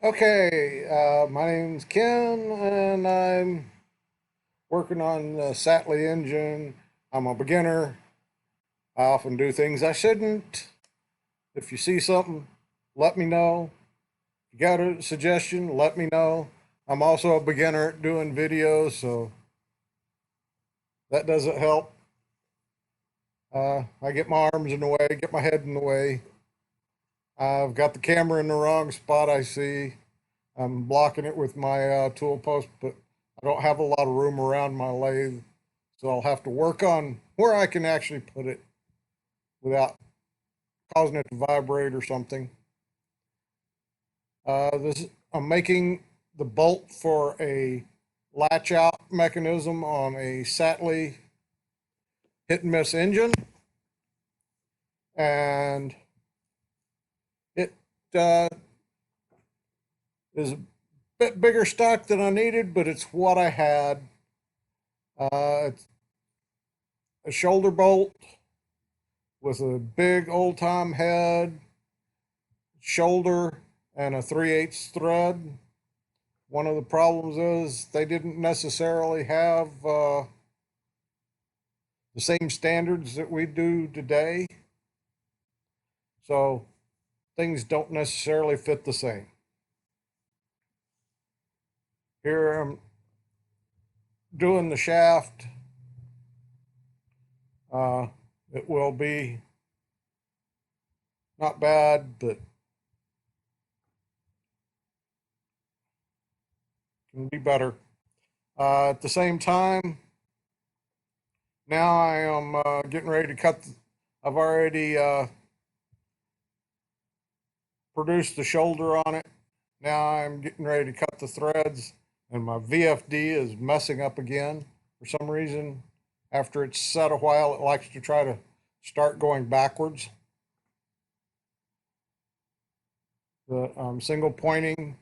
Okay, my name's Ken, and I'm working on the Sattley engine. I'm a beginner. I often do things I shouldn't. If you see something, let me know. If you got a suggestion, let me know. I'm also a beginner at doing videos, so that doesn't help. I get my arms in the way, get my head in the way. I've got the camera in the wrong spot, I see. I'm blocking it with my tool post, but I don't have a lot of room around my lathe. So I'll have to work on where I can actually put it without causing it to vibrate or something. I'm making the bolt for a latch out mechanism on a Sattley hit and miss engine. And it uh, is a bit bigger stock than I needed, but it's what I had. It's a shoulder bolt with a big old time head, shoulder, and a 3/8 thread. One of the problems is they didn't necessarily have the same standards that we do today. So things don't necessarily fit the same. Here I'm doing the shaft. Uh, it will be not bad, but can be better. At the same time, now I am getting ready to cut. I've already produced the shoulder on it. Now I'm getting ready to cut the threads, and my VFD is messing up again for some reason. After it's set a while, it likes to try to start going backwards. The single pointing,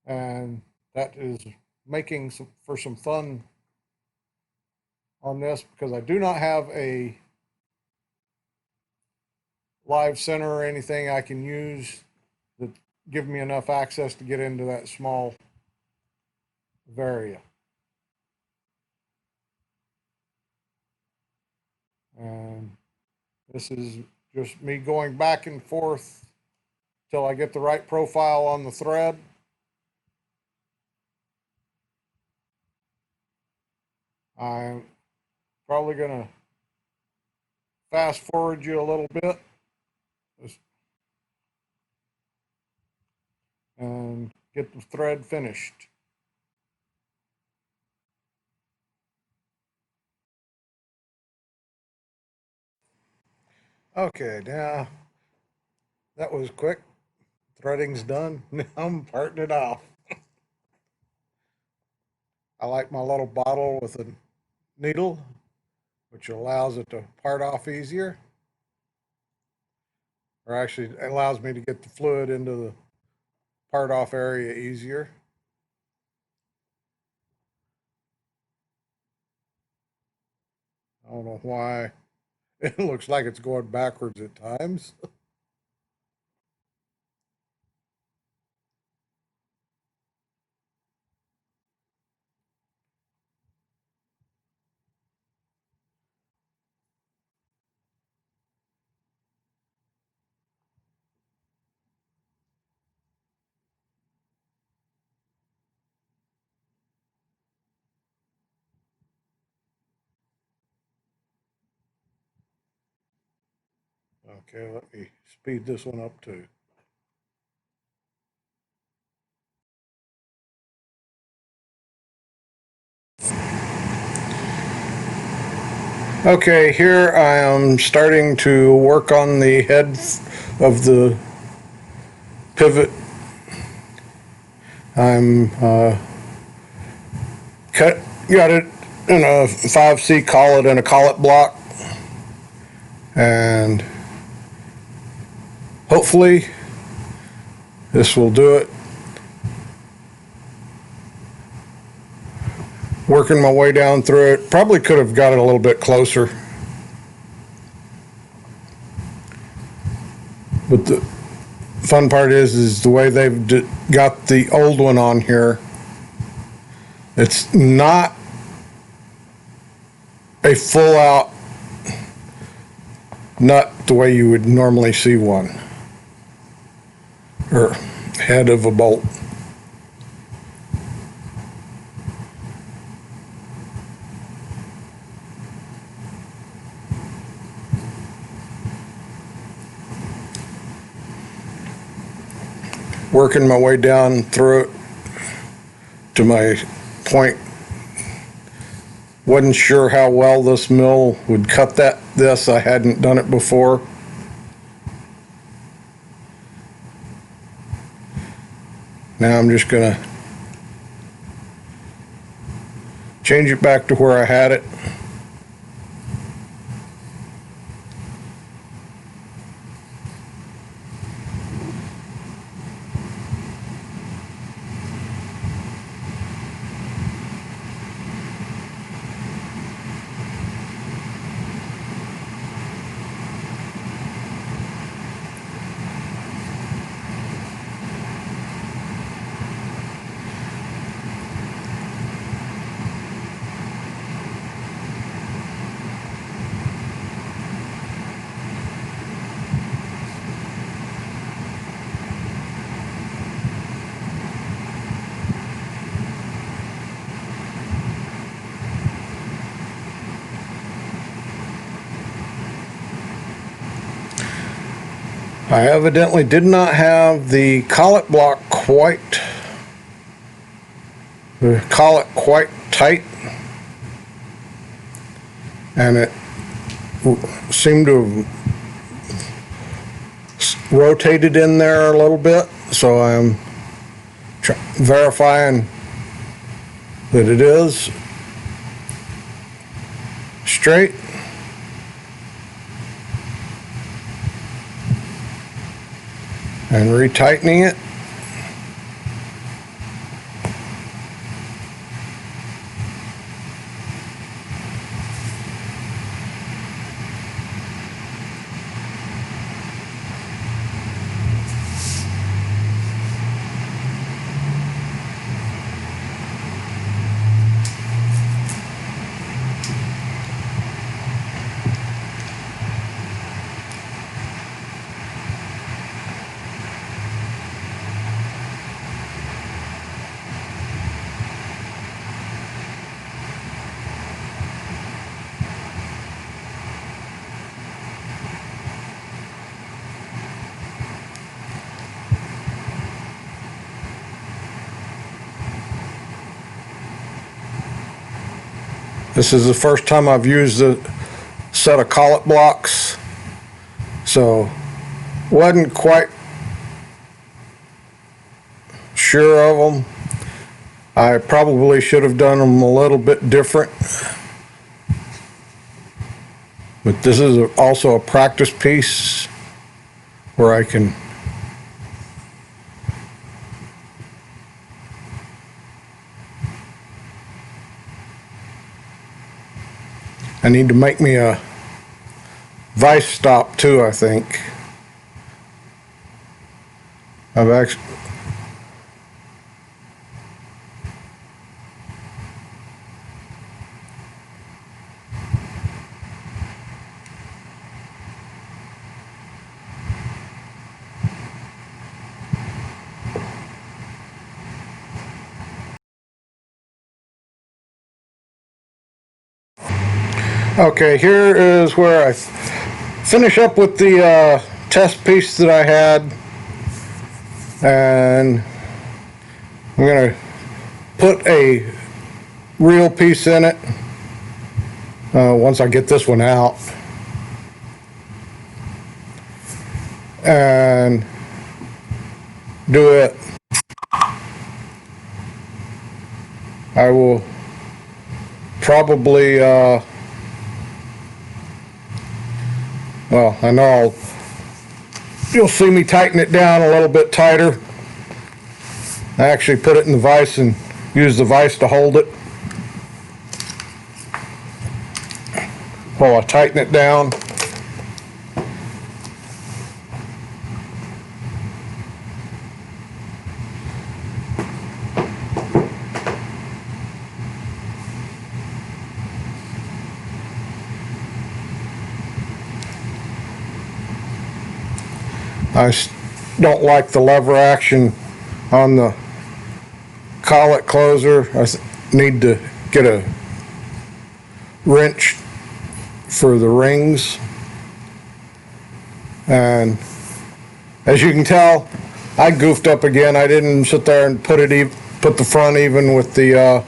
and that is making for some fun on this because I do not have a live center or anything I can use that give me enough access to get into that small area. And this is just me going back and forth till I get the right profile on the thread. I'm probably going to fast forward you a little bit and get the thread finished. Okay, now that was quick. Threading's done. Now I'm parting it off. I like my little bottle with a needle, which allows it to part off easier, or actually allows me to get the fluid into the part off area easier. I don't know why it looks like it's going backwards at times. Okay, let me speed this one up too. Okay, here I am starting to work on the head of the pivot. I'm got it in a 5C collet and a collet block, and hopefully this will do it. Working my way down through it. Probably could have got it a little bit closer, but fun part is the way they've got the old one on here. It's not a full out nut the way you would normally see one, or head of a bolt. Working my way down through it to my point. Wasn't sure how well this mill would cut this. I hadn't done it before. Now I'm just gonna change it back to where I had it. I evidently did not have the collet block quite tight, and it seemed to have rotated in there a little bit, so I'm verifying that it is straight. And retightening it. This is the first time I've used a set of collet blocks, so wasn't quite sure of them. I probably should have done them a little bit different, but this is also a practice piece where I need to make me a vice stop too, I think. I've actually Okay, here is where I finish up with the test piece that I had, and I'm going to put a real piece in it once I get this one out, and do it. I will probably well, I know you'll see me tighten it down a little bit tighter. I actually put it in the vise and use the vise to hold it while I tighten it down. don't like the lever action on the collet closer. I need to get a wrench for the rings. And as you can tell, I goofed up again. I didn't sit there and put the front even with the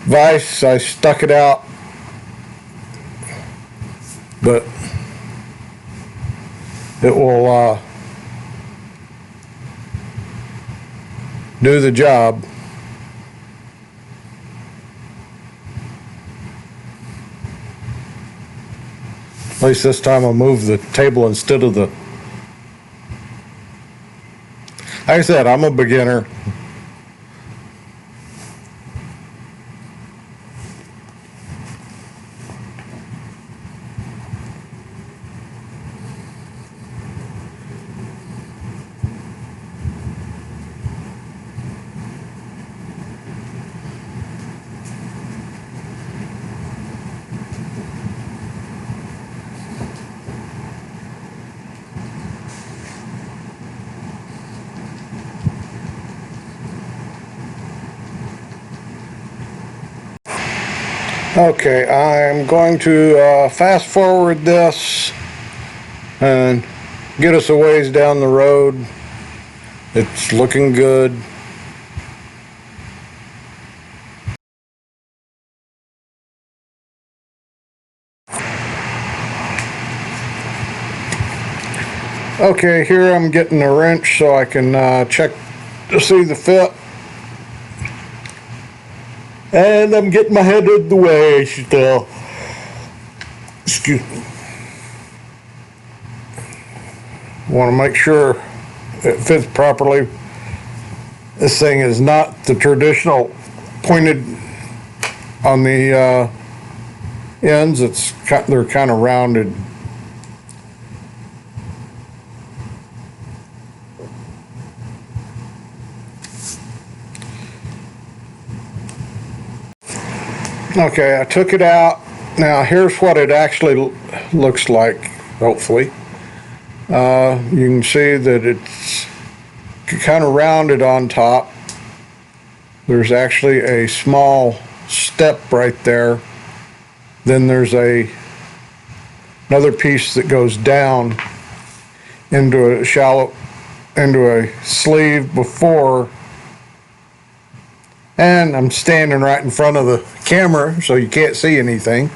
vise. I stuck it out, but it will do the job. At least this time I'll move the table instead of the... Like I said, I'm a beginner. Okay, I'm going to fast forward this and get us a ways down the road. It's looking good. Okay, here I'm getting a wrench so I can check to see the fit. And I'm getting my head out of the way still. Excuse me. Want to make sure it fits properly. This thing is not the traditional pointed on the ends. They're kind of rounded. Okay, I took it out. Now here's what it actually looks like, hopefully. You can see that it's kind of rounded on top. There's actually a small step right there. Then there's another piece that goes down into a sleeve before. And I'm standing right in front of the camera, so you can't see anything.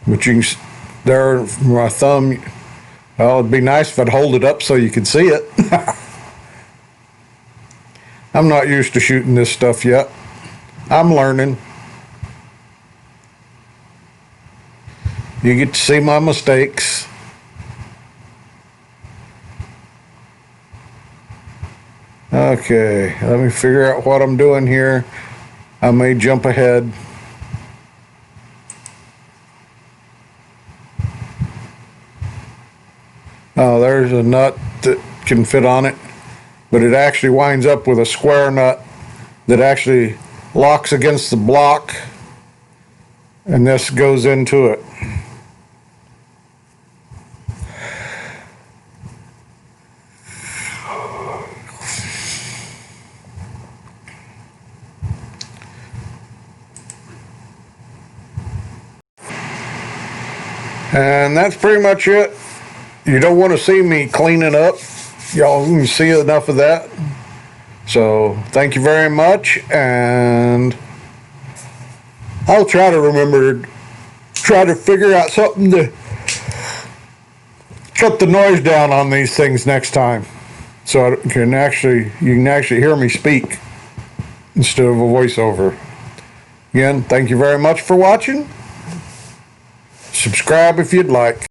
But you can, there, my thumb, well, it'd be nice if I'd hold it up so you could see it. I'm not used to shooting this stuff yet. I'm learning. You get to see my mistakes. Okay, let me figure out what I'm doing here. I may jump ahead. Oh, there's a nut that can fit on it, but it actually winds up with a square nut that actually locks against the block, and this goes into it. And that's pretty much it. You don't want to see me cleaning up. Y'all can see enough of that. So thank you very much, and I'll try to figure out something to cut the noise down on these things next time, so you can actually hear me speak instead of a voiceover. Again, thank you very much for watching. Subscribe if you'd like.